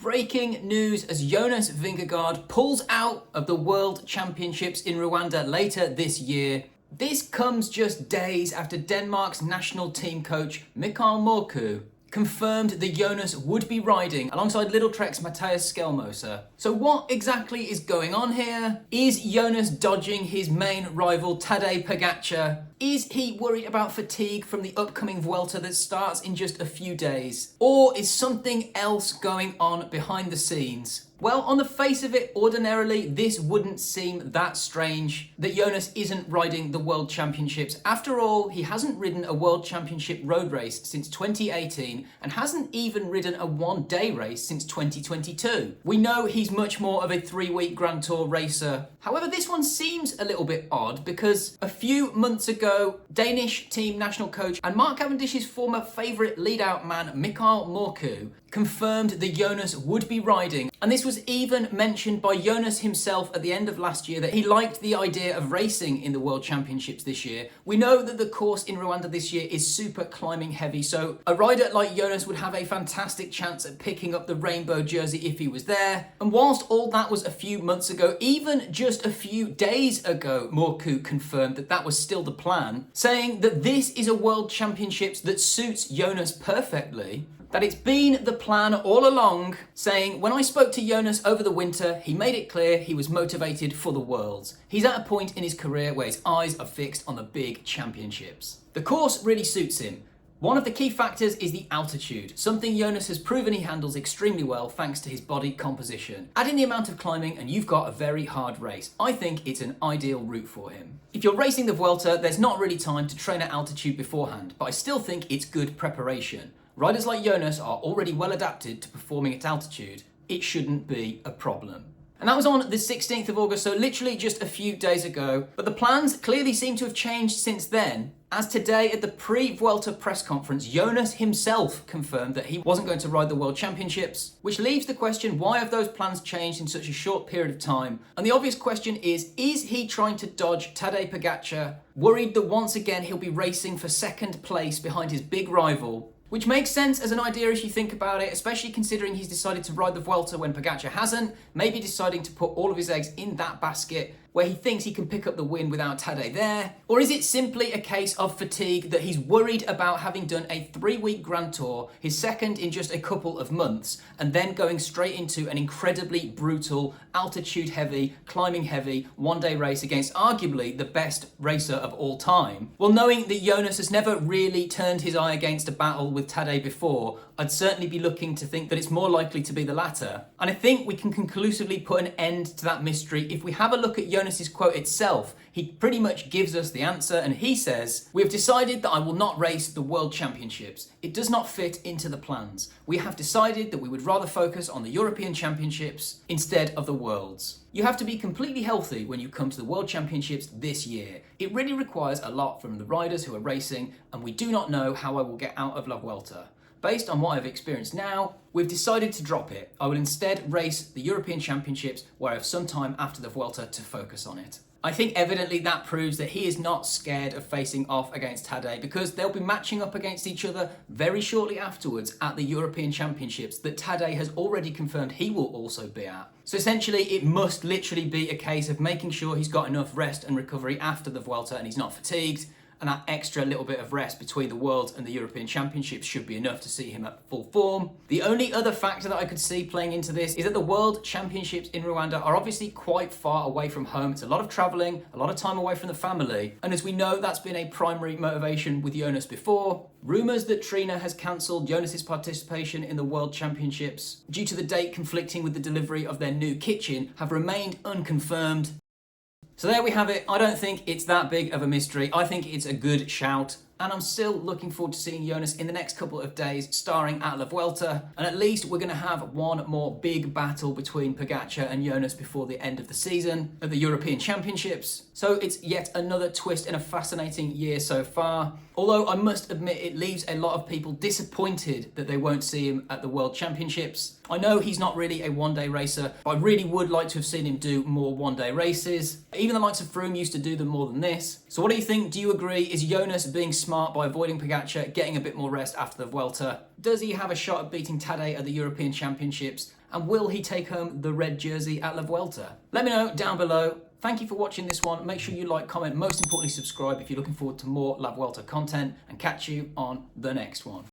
breaking news as Jonas Vingegaard pulls out of the World Championships in Rwanda later this year. This comes just days after Denmark's national team coach Mørkøv confirmed that Jonas would be riding alongside Little Trek's Matthias Skelmoser. So what exactly is going on here? Is Jonas dodging his main rival Tadej Pogacar? Is he worried about fatigue from the upcoming Vuelta that starts in just a few days? Or is something else going on behind the scenes? Well, on the face of it, ordinarily, this wouldn't seem that strange that Jonas isn't riding the World Championships. After all, he hasn't ridden a World Championship road race since 2018 and hasn't even ridden a one-day race since 2022. We know he's much more of a 3-week Grand Tour racer. However, this one seems a little bit odd because a few months ago, Danish team national coach and Mark Cavendish's former favourite lead-out man, Mørkøv, confirmed that Jonas would be riding, and this was even mentioned by Jonas himself at the end of last year that he liked the idea of racing in the World Championships this year. We know that the course in Rwanda this year is super climbing heavy, so a rider like Jonas would have a fantastic chance at picking up the rainbow jersey if he was there. And whilst all that was a few months ago, even just a few days ago, Mørkøv confirmed that that was still the plan, saying that this is a World Championships that suits Jonas perfectly. That it's been the plan all along, saying, when I spoke to Jonas over the winter, he made it clear he was motivated for the Worlds. He's at a point in his career where his eyes are fixed on the big championships. The course really suits him. One of the key factors is the altitude, something Jonas has proven he handles extremely well thanks to his body composition. Add in the amount of climbing and you've got a very hard race. I think it's an ideal route for him. If you're racing the Vuelta, there's not really time to train at altitude beforehand, but I still think it's good preparation. Riders like Jonas are already well adapted to performing at altitude. It shouldn't be a problem. And that was on the 16th of August, so literally just a few days ago. But the plans clearly seem to have changed since then, as today at the pre-Vuelta press conference, Jonas himself confirmed that he wasn't going to ride the World Championships, which leaves the question, why have those plans changed in such a short period of time? And the obvious question is he trying to dodge Tadej Pogacar, worried that once again he'll be racing for second place behind his big rival? Which makes sense as an idea if you think about it, especially considering he's decided to ride the Vuelta when Pogacar hasn't, maybe deciding to put all of his eggs in that basket where he thinks he can pick up the win without Tadej there? Or is it simply a case of fatigue that he's worried about having done a 3-week Grand Tour, his second in just a couple of months, and then going straight into an incredibly brutal, altitude-heavy, climbing-heavy, one-day race against arguably the best racer of all time? Well, knowing that Jonas has never really turned his eye against a battle with Tadej before, I'd certainly be looking to think that it's more likely to be the latter. And I think we can conclusively put an end to that mystery if we have a look at Jonas's quote itself. He pretty much gives us the answer, and he says, "We have decided that I will not race the World Championships. It does not fit into the plans. We have decided that we would rather focus on the European Championships instead of the Worlds. You have to be completely healthy when you come to the World Championships this year. It really requires a lot from the riders who are racing, and we do not know how I will get out of La Vuelta. Based on what I've experienced now, we've decided to drop it. I will instead race the European Championships where I have some time after the Vuelta to focus on it." I think evidently that proves that he is not scared of facing off against Tadej, because they'll be matching up against each other very shortly afterwards at the European Championships that Tadej has already confirmed he will also be at. So essentially it must literally be a case of making sure he's got enough rest and recovery after the Vuelta and he's not fatigued, and that extra little bit of rest between the Worlds and the European Championships should be enough to see him at full form. The only other factor that I could see playing into this is that the World Championships in Rwanda are obviously quite far away from home. It's a lot of travelling, a lot of time away from the family, and as we know, that's been a primary motivation with Jonas before. Rumours that Trina has cancelled Jonas's participation in the World Championships due to the date conflicting with the delivery of their new kitchen have remained unconfirmed. So there we have it. I don't think it's that big of a mystery. I think it's a good shout. And I'm still looking forward to seeing Jonas in the next couple of days starring at La Vuelta. And at least we're going to have one more big battle between Pogacar and Jonas before the end of the season at the European Championships. So it's yet another twist in a fascinating year so far. Although I must admit it leaves a lot of people disappointed that they won't see him at the World Championships. I know he's not really a one-day racer, but I really would like to have seen him do more one-day races. Even the likes of Froome used to do them more than this. So what do you think? Do you agree? Is Jonas being smart by avoiding Pogacar, getting a bit more rest after the Vuelta? Does he have a shot at beating Tadej at the European Championships? And will he take home the red jersey at La Vuelta? Let me know down below. Thank you for watching this one. Make sure you like, comment, most importantly subscribe if you're looking forward to more La Vuelta content, and catch you on the next one.